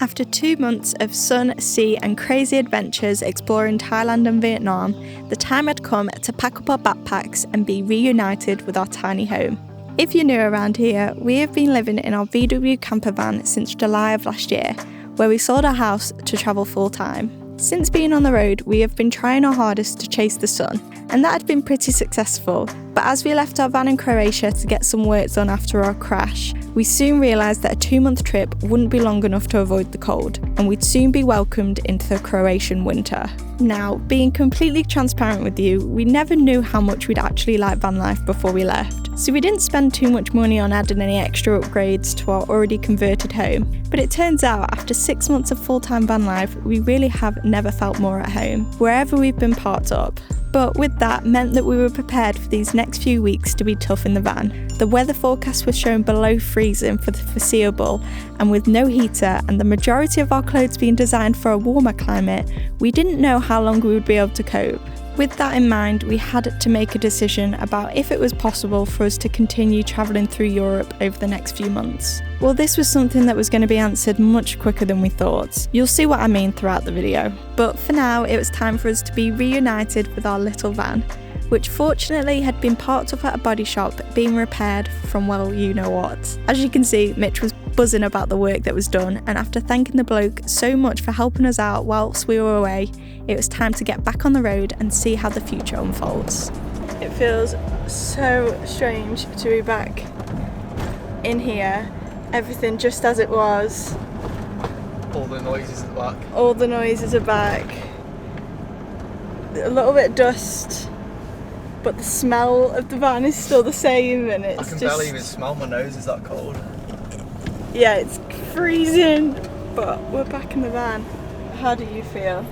After 2 months of sun, sea and crazy adventures exploring Thailand and Vietnam, the time had come to pack up our backpacks and be reunited with our tiny home. If you're new around here, we have been living in our VW camper van since July of last year, where we sold our house to travel full time. Since being on the road, we have been trying our hardest to chase the sun, and that had been pretty successful. But as we left our van in Croatia to get some work done after our crash, we soon realised that a 2-month trip wouldn't be long enough to avoid the cold, and we'd soon be welcomed into the Croatian winter. Now, being completely transparent with you, we never knew how much we'd actually like van life before we left. So we didn't spend too much money on adding any extra upgrades to our already converted home. But it turns out after 6 months of full-time van life, we really have never felt more at home, wherever we've been parked up. But with that meant that we were prepared for these next few weeks to be tough in the van. The weather forecast was showing below freezing for the foreseeable, and with no heater and the majority of our clothes being designed for a warmer climate, we didn't know how long we would be able to cope. With that in mind, we had to make a decision about if it was possible for us to continue travelling through Europe over the next few months. Well, this was something that was going to be answered much quicker than we thought. You'll see what I mean throughout the video. But for now, it was time for us to be reunited with our little van, which fortunately had been parked up at a body shop being repaired from well you know what. As you can see, Mitch was buzzing about the work that was done, and after thanking the bloke so much for helping us out whilst we were away, it was time to get back on the road and see how the future unfolds. It feels so strange to be back in here, everything just as it was. All the noises at the back. All the noises are back. A little bit of dust, but the smell of the van is still the same, and it's I can barely even smell, my nose is that cold. Yeah, it's freezing, but we're back in the van. How do you feel?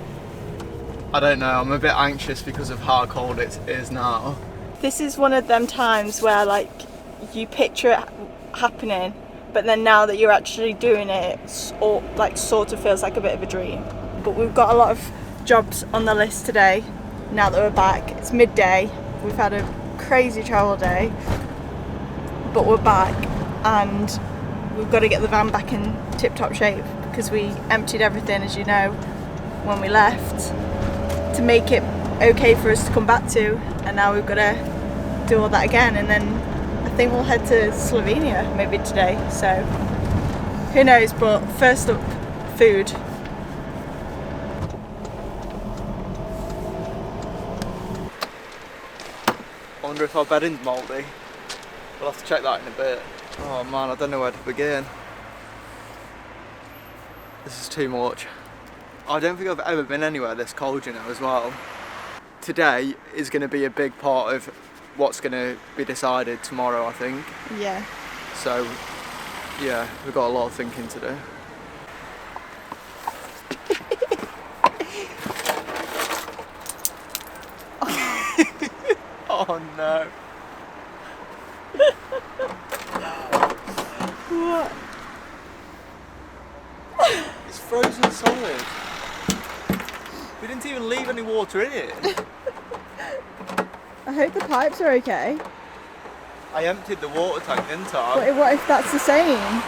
I don't know, I'm a bit anxious because of how cold it is now. This is one of them times where like you picture it happening, but then now that you're actually doing it, it sort of feels like a bit of a dream. But we've got a lot of jobs on the list today, now that we're back. It's midday, we've had a crazy travel day, but we're back and we've got to get the van back in tip-top shape because we emptied everything, as you know, when we left to make it okay for us to come back to, and now we've got to do all that again, and then I think we'll head to Slovenia maybe today, so who knows. But first up, food. I wonder if our bedding's mouldy. We'll have to check that in a bit. Oh man, I don't know where to begin. This is too much. I don't think I've ever been anywhere this cold, you know, as well. Today is going to be a big part of what's going to be decided tomorrow, I think. Yeah. So, yeah, we've got a lot of thinking to do. Oh no. What? It's frozen solid. We didn't even leave any water in it. I hope the pipes are okay. I emptied the water tank, didn't I? What if that's the same?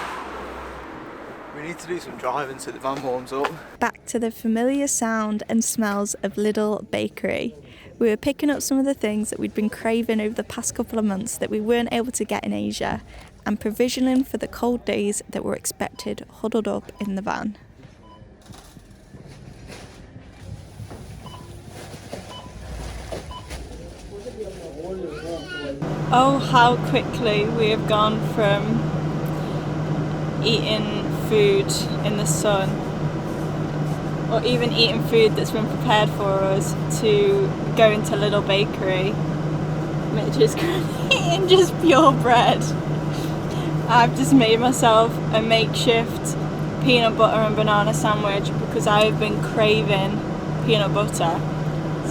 We need to do some driving so the van warms up. Back to the familiar sound and smells of Lidl bakery. We were picking up some of the things that we'd been craving over the past couple of months that we weren't able to get in Asia, and provisioning for the cold days that were expected huddled up in the van. Oh, how quickly we have gone from eating food in the sun, or even eating food that's been prepared for us, to going to Lidl bakery. Mitch is eating just pure bread. I've just made myself a makeshift peanut butter and banana sandwich because I've been craving peanut butter.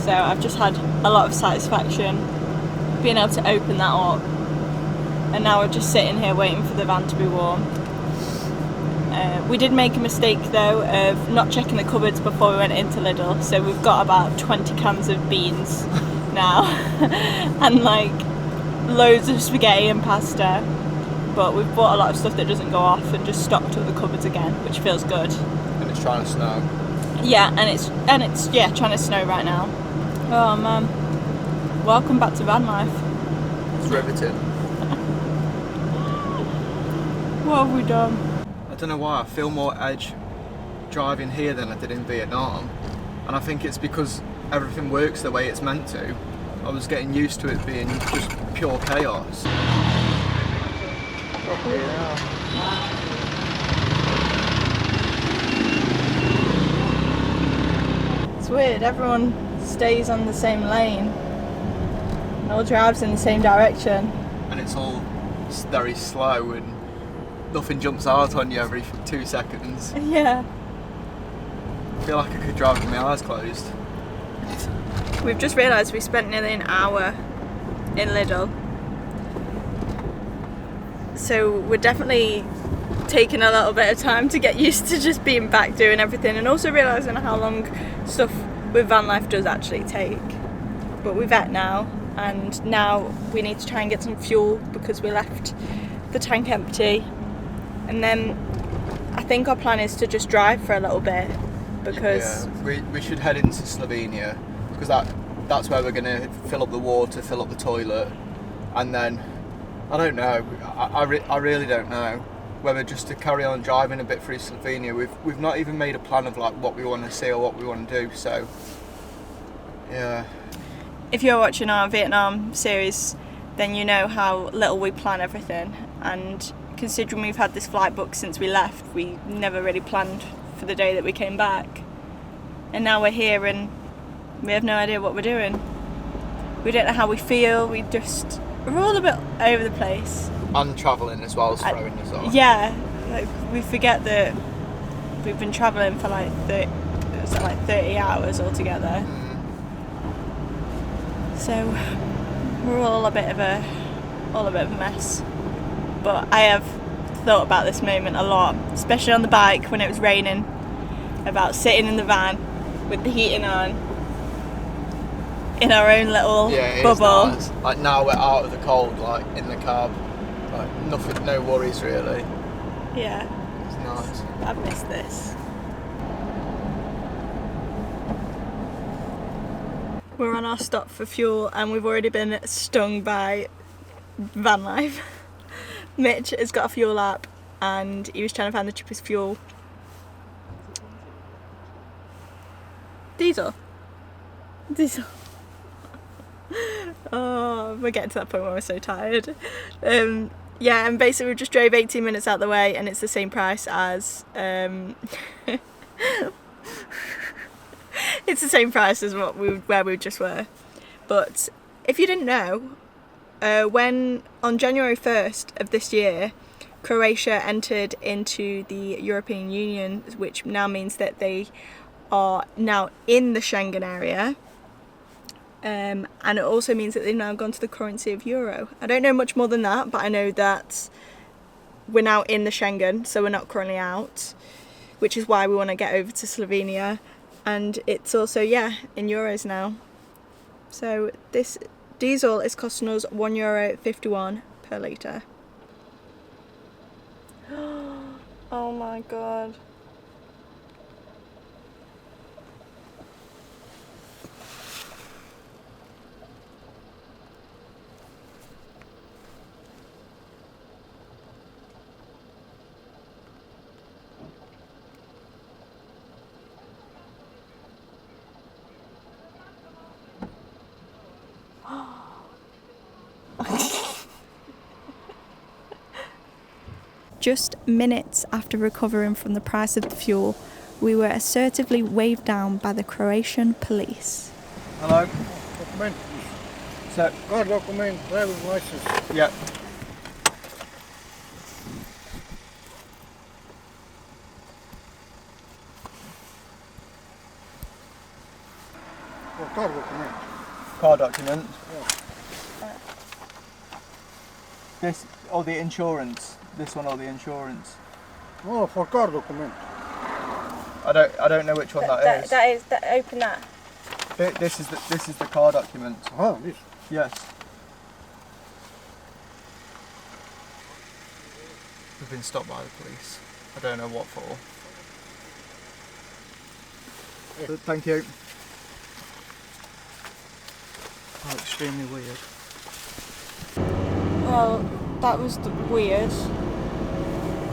So I've just had a lot of satisfaction being able to open that up, and now we're just sitting here waiting for the van to be warm. We did make a mistake though of not checking the cupboards before we went into Lidl, so we've got about 20 cans of beans now and like loads of spaghetti and pasta. but we've bought a lot of stuff that doesn't go off and just stocked up the cupboards again, which feels good. And it's trying to snow. Yeah, and it's trying to snow right now. Oh man, welcome back to van life. It's riveting. What have we done? I don't know why, I feel more edge driving here than I did in Vietnam, and I think it's because everything works the way it's meant to. I was getting used to it being just pure chaos. It's weird, everyone stays on the same lane and all drives in the same direction. And it's all very slow and nothing jumps out on you every 2 seconds. Yeah. I feel like I could drive with my eyes closed. We've just realised we spent nearly an hour in Lidl. So we're definitely taking a little bit of time to get used to just being back doing everything, and also realising how long stuff with van life does actually take. But we're back now, and now we need to try and get some fuel because we left the tank empty. And then I think our plan is to just drive for a little bit because... Yeah, we should head into Slovenia because that's where we're going to fill up the water, fill up the toilet, and then I don't know, I really don't know whether just to carry on driving a bit through Slovenia. We've not even made a plan of like what we want to see or what we want to do, so yeah. If you're watching our Vietnam series, then you know how little we plan everything, and considering we've had this flight booked since we left, we never really planned for the day that we came back, and now we're here and we have no idea what we're doing. We don't know how we feel, we're all a bit over the place. And travelling as well as throwing us off. Yeah, like we forget that we've been travelling for like 30 hours altogether. So we're all a bit of a mess. But I have thought about this moment a lot, especially on the bike when it was raining, about sitting in the van with the heating on in our own little bubble. Nice. Like now we're out of the cold, like in the cab, like nothing, no worries really. Yeah. It's nice. I've missed this. We're on our stop for fuel and we've already been stung by van life. Mitch has got a fuel app and he was trying to find the cheapest fuel. Diesel. Oh, we're getting to that point where we're so tired. Yeah, and basically we just drove 18 minutes out the way and it's the same price as it's the same price as where we just were. But if you didn't know, when on January 1st of this year, Croatia entered into the European Union, which now means that they are now in the Schengen area. And it also means that they've now gone to the currency of euro. I don't know much more than that, but I know that we're now in the Schengen, so we're not currently out, which is why we want to get over to Slovenia. And it's also, in euros now. So this diesel is costing us €1.51 per litre. Oh my god. Just minutes after recovering from the price of the fuel, we were assertively waved down by the Croatian police. Hello. Document. So, Car document, driving license. yeah. Oh, car document. Car document. Yeah. This or the insurance. This one or the insurance. Oh, for car document. I don't know which one that is. Open that. This is the car document. Ah, this. Yes. We've been stopped by the police. I don't know what for. But thank you. Oh, extremely weird. Well, that was weird.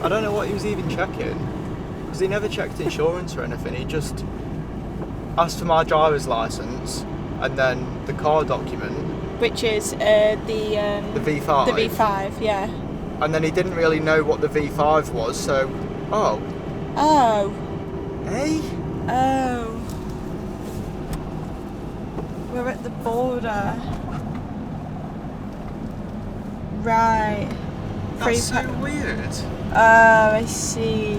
I don't know what he was even checking, because he never checked insurance or anything. He just asked for my driver's licence and then the car document. Which is the V5. The V5, yeah. And then he didn't really know what the V5 was, so... Oh. Oh. Hey? Oh. We're at the border. Right. That's so weird. Oh, I see.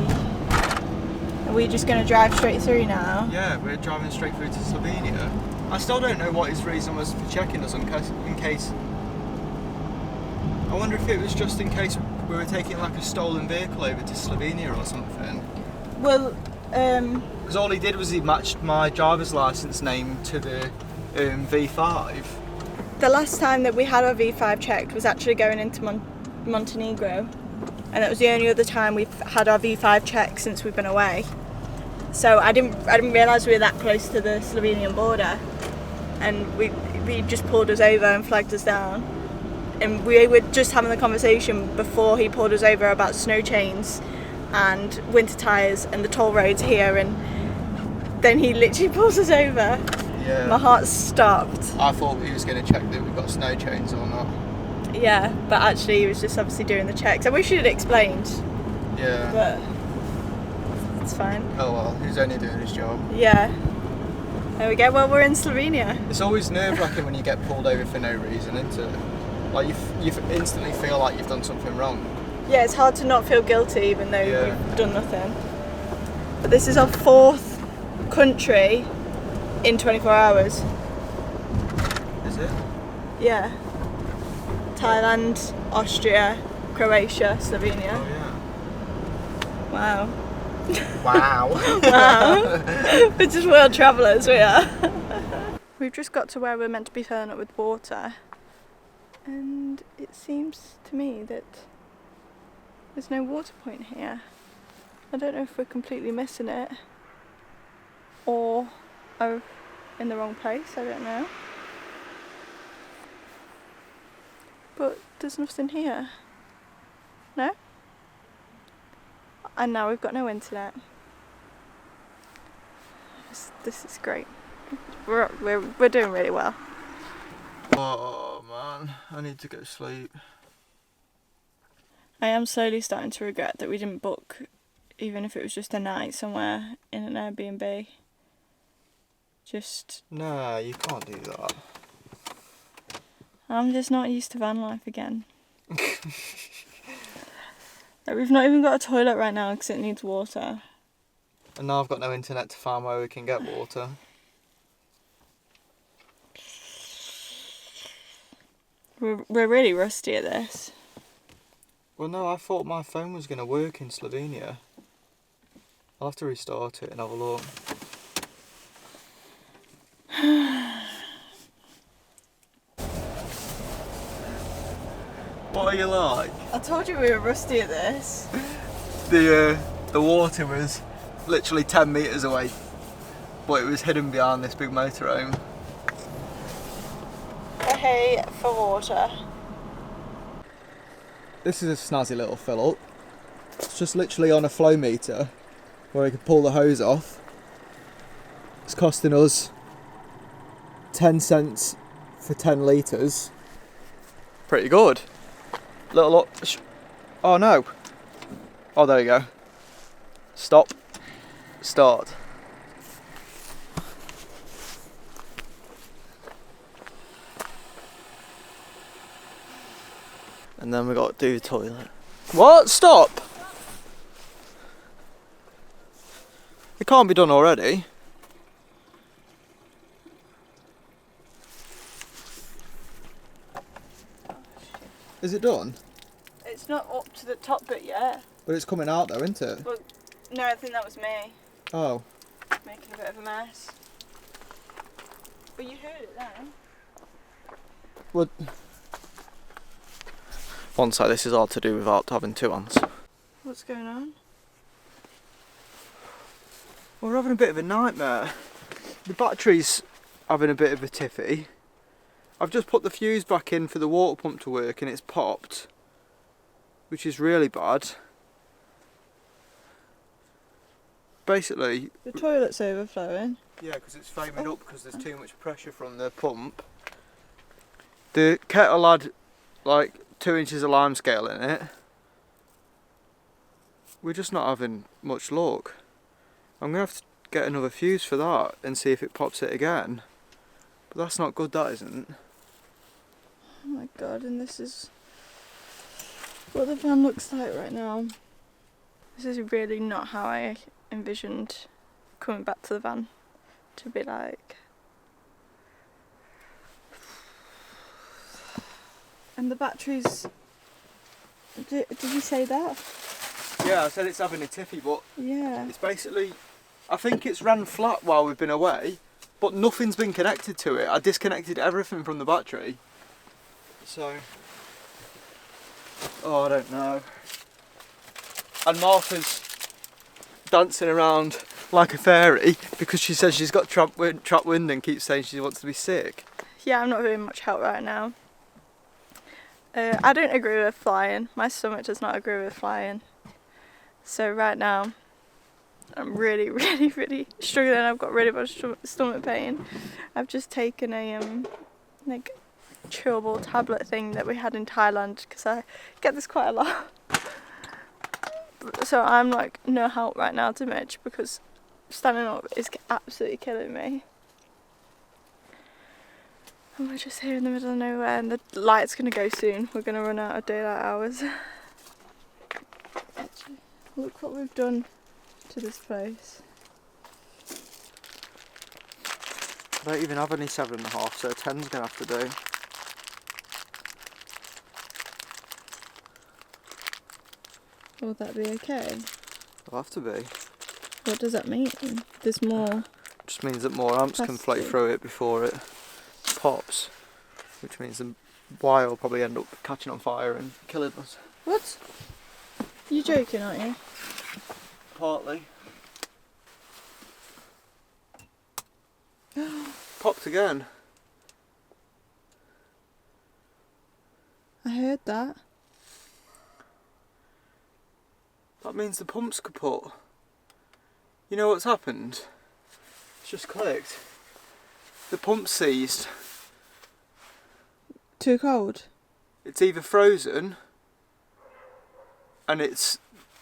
Are we just going to drive straight through now? Yeah, we're driving straight through to Slovenia. I still don't know what his reason was for checking us in case... I wonder if it was just in case we were taking like a stolen vehicle over to Slovenia or something. Well, because all he did was he matched my driver's licence name to the V5. the last time that we had our V5 checked was actually going into Montenegro, and it was the only other time we've had our V5 checked since we've been away. So I didn't realise we were that close to the Slovenian border, and he just pulled us over and flagged us down. And we were just having the conversation before he pulled us over about snow chains and winter tyres and the toll roads here, and then he literally pulls us over. Yeah. My heart stopped. I thought he was going to check that we've got snow chains or not. Yeah, but actually he was just obviously doing the checks. I wish he'd explained. Yeah. But it's fine. Oh well, he's only doing his job. Yeah. There we go. Well, we're in Slovenia. It's always nerve-wracking when you get pulled over for no reason, isn't it? Like you instantly feel like you've done something wrong. Yeah, it's hard to not feel guilty even though Yeah. we've done nothing. But this is our 4th country in 24 hours. Is it? Yeah. Thailand, Austria, Croatia, Slovenia. Oh Wow. yeah. Wow. Wow. We're just world travellers, we are. We've just got to where we're meant to be filling up with water. And it seems to me that there's no water point here. I don't know if we're completely missing it or are in the wrong place, I don't know. But there's nothing here. No? And now we've got no internet. This is great. We're doing really well. Oh man, I need to go to sleep. I am slowly starting to regret that we didn't book, even if it was just a night somewhere in an Airbnb. Nah, you can't do that. I'm just not used to van life again. Like, we've not even got a toilet right now because it needs water. And now I've got no internet to find where we can get water. We're really rusty at this. Well no, I thought my phone was going to work in Slovenia. I'll have to restart it and have a look. What are you like? I told you we were rusty at this. The water was literally 10 metres away, but it was hidden behind this big motorhome. Hey for water. This is a snazzy little fill up. It's just literally on a flow meter where we can pull the hose off. It's costing us 10 cents for 10 litres. Pretty good. Little look. Oh no. Oh, there you go. Stop. Start. And then we got to do the toilet. What? Stop! It can't be done already. Is it done? It's not up to the top bit yet. But it's coming out though, isn't it? Well, no, I think that was me Oh. making a bit of a mess. But you heard it then. Well, one side, this is hard to do without having two hands. What's going on? We're having a bit of a nightmare. The battery's having a bit of a tiffy. I've just put the fuse back in for the water pump to work and it's popped, which is really bad. Basically, The toilet's overflowing. yeah, because it's foaming up because there's too much pressure from the pump. The kettle had like 2 inches of limescale in it. We're just not having much luck. I'm going to have to get another fuse for that and see if it pops it again. But that's not good, that isn't. Oh my god, and this is what the van looks like right now. This is really not how I envisioned coming back to the van to be like. And the batteries, did you say that? Yeah, I said it's having a tiffy, but Yeah. it's basically, I think it's ran flat while we've been away, but nothing's been connected to it. I disconnected everything from the battery. So, oh, I don't know. And Martha's dancing around like a fairy because she says she's got trapped wind and keeps saying she wants to be sick. Yeah, I'm not doing much help right now. I don't agree with flying. My stomach does not agree with flying. So right now, I'm really, really, really struggling. I've got really bad stomach pain. I've just taken a like chewable tablet thing that we had in Thailand because I get this quite a lot. So I'm like no help right now to Mitch because standing up is absolutely killing me. And we're just here in the middle of nowhere and the light's going to go soon. We're going to run out of daylight hours. Actually, look what we've done to this place. I don't even have any 7.5, so a 10's going to have to do. Will that be okay? It'll have to be. What does that mean? There's more. Just means that more amps can flow Capacity. through it before it pops, which means the wire will probably end up catching on fire and killing us. What? You joking, aren't you? Partly. Popped again. I heard that. That means the pump's kaput. You know what's happened? It's just clicked. The pump's seized. Too cold? It's either frozen and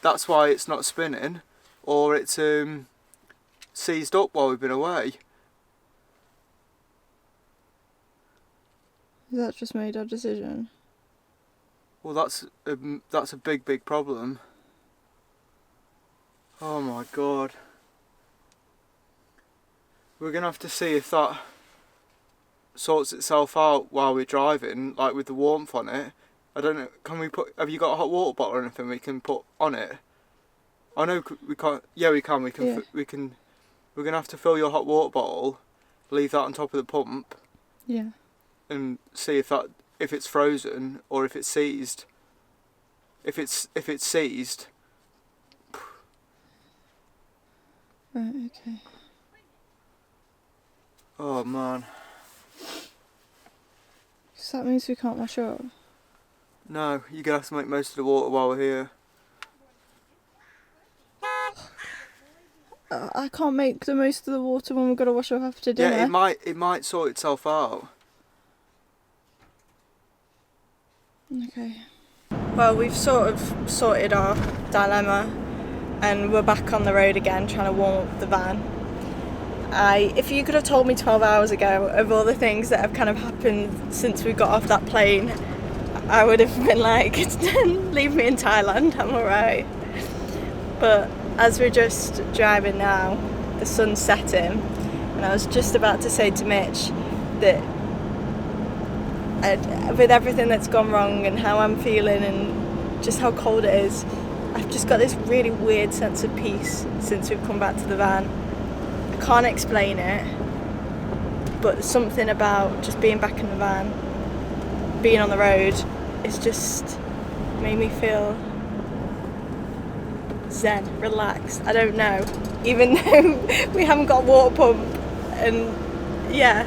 that's why it's not spinning, or it's seized up while we've been away. Has that just made our decision? Well, that's a big problem. Oh my god. We're gonna have to see if that sorts itself out while we're driving, like with the warmth on it. I don't know, have you got a hot water bottle or anything we can put on it? I know we can't, yeah we can, Yeah. We're gonna have to fill your hot water bottle, leave that on top of the pump, Yeah. and see if it's frozen or if it's seized. If it's seized, Right, okay. oh man. So that means we can't wash up. No, you're gonna have to make most of the water while we're here. I can't make the most of the water when we've got to wash up after dinner. Yeah, it might sort itself out. Okay. Well, we've sort of sorted our dilemma and we're back on the road again trying to warm up the van. If you could have told me 12 hours ago of all the things that have kind of happened since we got off that plane, I would have been like, leave me in Thailand, I'm alright. But as we're just driving now, the sun's setting, and I was just about to say to Mitch that with everything that's gone wrong and how I'm feeling and just how cold it is, I've just got this really weird sense of peace since we've come back to the van. I can't explain it, but something about just being back in the van, being on the road, it's just made me feel zen, relaxed. I don't know. Even though we haven't got a water pump, and yeah.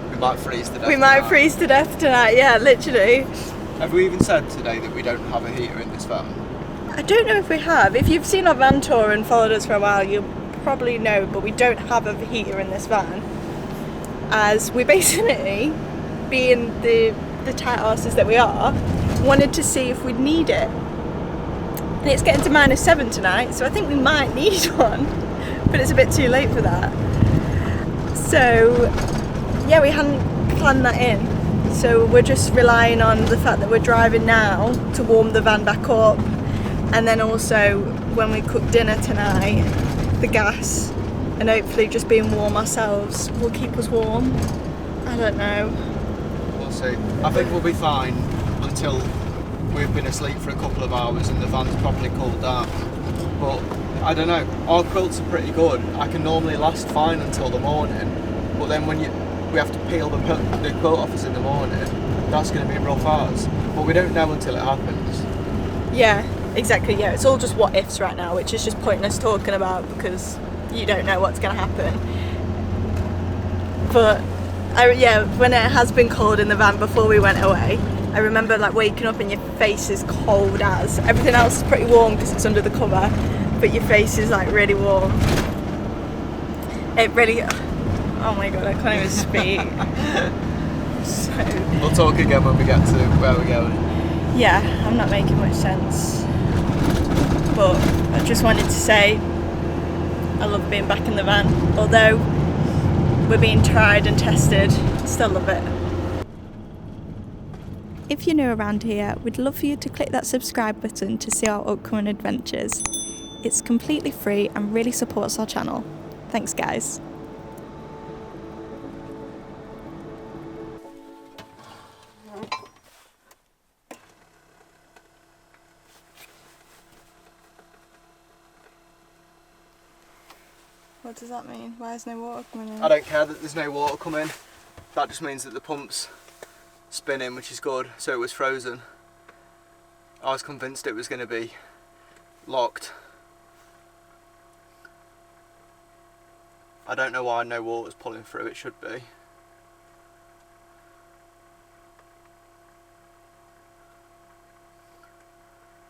We might freeze to death. We might freeze to death tonight, yeah, literally. Have we even said today that we don't have a heater in this van? I don't know if we have. If you've seen our van tour and followed us for a while, you'll probably know, but we don't have a heater in this van. As we basically, being the tight arses that we are, wanted to see if we'd need it. And it's getting to -7 tonight, so I think we might need one, but it's a bit too late for that. So, yeah, we hadn't planned that in. So we're just relying on the fact that we're driving now to warm the van back up, and then also when we cook dinner tonight, the gas, and hopefully just being warm ourselves will keep us warm. I don't know. We'll see. I think we'll be fine until we've been asleep for a couple of hours and the van's properly cooled down. But I don't know, our quilts are pretty good. I can normally last fine until the morning, but then when we have to peel the quilt off us in the morning, that's going to be rough hours. But we don't know until it happens. Yeah, exactly, yeah. It's all just what ifs right now, which is just pointless talking about because you don't know what's going to happen. But when it has been cold in the van before we went away, I remember like waking up and your face is cold as. Everything else is pretty warm because it's under the cover, but your face is like really warm. It really, oh my god, I can't even speak. So, we'll talk again when we get to where we're going. Yeah, I'm not making much sense. But I just wanted to say I love being back in the van. Although we're being tried and tested, still love it. If you're new around here, we'd love for you to click that subscribe button to see our upcoming adventures. It's completely free and really supports our channel. Thanks guys. What does that mean? Why is no water coming in? I don't care that there's no water coming. That just means that the pump's spinning, which is good. So it was frozen. I was convinced it was going to be locked. I don't know why no water's pulling through, it should be.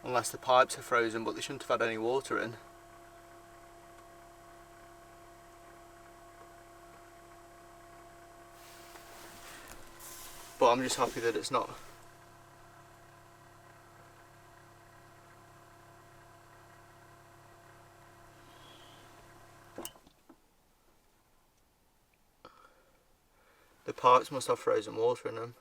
Unless the pipes are frozen, but they shouldn't have had any water in. But I'm just happy that it's not. The pipes must have frozen water in them.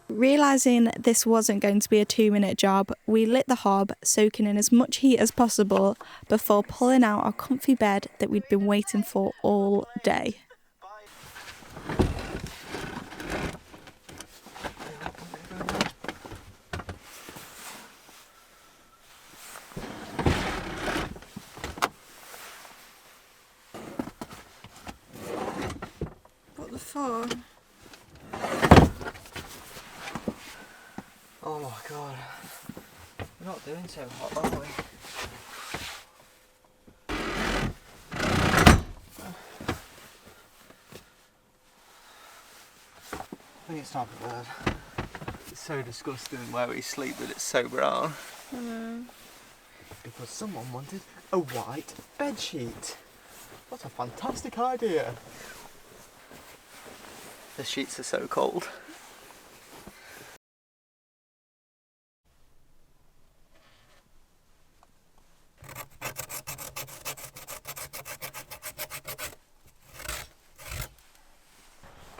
Realising this wasn't going to be a 2-minute job, we lit the hob, soaking in as much heat as possible before pulling out our comfy bed that we'd been waiting for all day. What the fuck? Oh my god. We're not doing so hot, are we? I think it's time for bed. It's so disgusting where we sleep that it's so brown. I know. Because someone wanted a white bed sheet. What a fantastic idea. The sheets are so cold.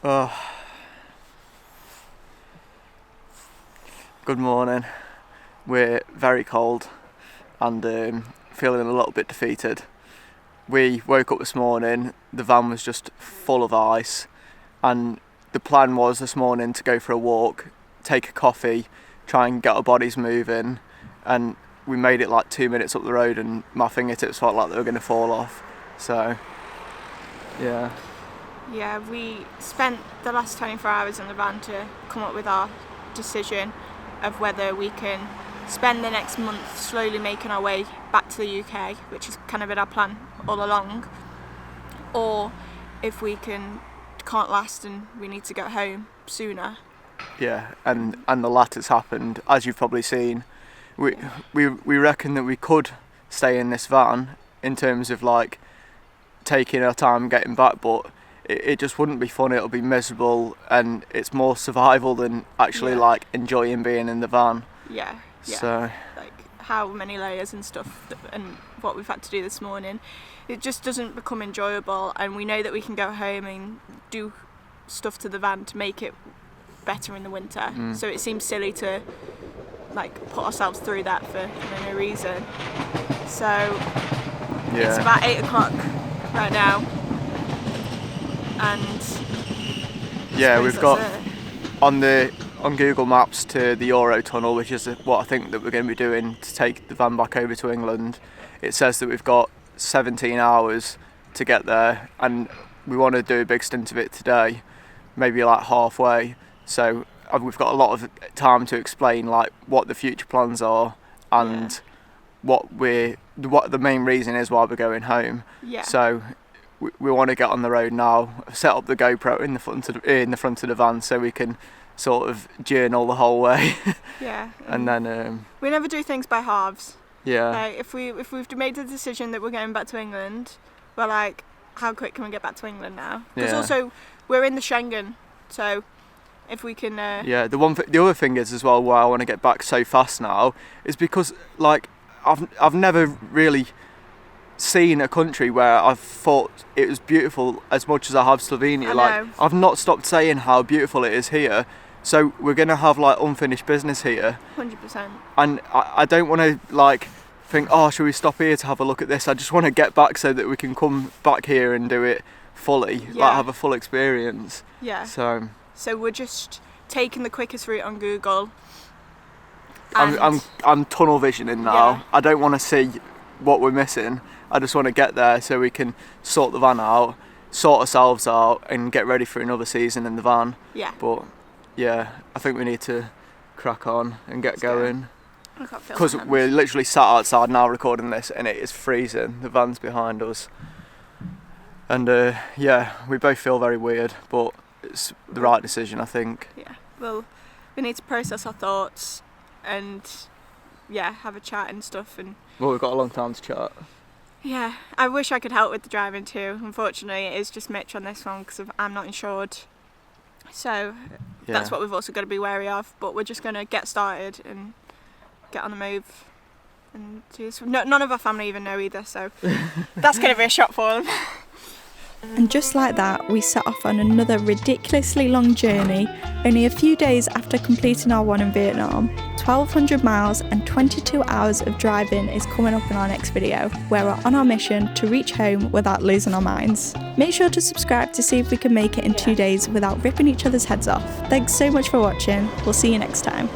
Oh. Good morning. We're very cold and feeling a little bit defeated. We woke up this morning, the van was just full of ice, and the plan was this morning to go for a walk, take a coffee, try and get our bodies moving, and we made it like 2 minutes up the road and my fingertips felt like they were going to fall off. So, yeah. Yeah, we spent the last 24 hours in the van to come up with our decision of whether we can spend the next month slowly making our way back to the UK, which has kind of been our plan all along, or if we can't last and we need to get home sooner. Yeah, and the latter's happened. As you've probably seen, we reckon that we could stay in this van in terms of like taking our time getting back, but it just wouldn't be fun. It'll be miserable, and it's more survival than actually like enjoying being in the van. Yeah. So like how many layers and stuff and what we've had to do this morning, it just doesn't become enjoyable, and we know that we can go home and do stuff to the van to make it better in the winter. So it seems silly to like put ourselves through that for no reason. So it's about 8 o'clock right now, and yeah, we've got on Google Maps to the Eurotunnel, which is what I think that we're going to be doing to take the van back over to England. It says that we've got 17 hours to get there, and we want to do a big stint of it today, maybe like halfway. So we've got a lot of time to explain like what the future plans are and what the main reason is why we're going home. Yeah. So we want to get on the road now, set up the GoPro in the front of the van so we can sort of journal the whole way. Yeah. And then we never do things by halves. Yeah. Like if we've made the decision that we're going back to England, we're like, how quick can we get back to England now? Because also we're in the Schengen, so if we can. Yeah. The other thing is as well why I want to get back so fast now is because like I've never really seen a country where I've thought it was beautiful as much as I have Slovenia. Like I've not stopped saying how beautiful it is here. So we're gonna have like unfinished business here. 100%. And I don't want to like think, oh, should we stop here to have a look at this? I just want to get back so that we can come back here and do it fully, like have a full experience. Yeah. So we're just taking the quickest route on Google. I'm tunnel visioning now. Yeah. I don't want to see what we're missing. I just want to get there so we can sort the van out, sort ourselves out, and get ready for another season in the van. Yeah. But yeah, I think we need to crack on and get going. Because we're literally sat outside now recording this, and it is freezing. The van's behind us, and we both feel very weird, but it's the right decision, I think. Yeah. Well, we need to process our thoughts and have a chat and stuff. And well, we've got a long time to chat. Yeah, I wish I could help with the driving too. Unfortunately, it is just Mitch on this one because I'm not insured. So that's what we've also got to be wary of. But we're just going to get started and get on the move and do this. None of our family even know either, so that's going to be a shock for them. And just like that, we set off on another ridiculously long journey. Only a few days after completing our one in Vietnam, 1,200 miles and 22 hours of driving is coming up in our next video, where we're on our mission to reach home without losing our minds. Make sure to subscribe to see if we can make it in 2 days without ripping each other's heads off. Thanks so much for watching. We'll see you next time.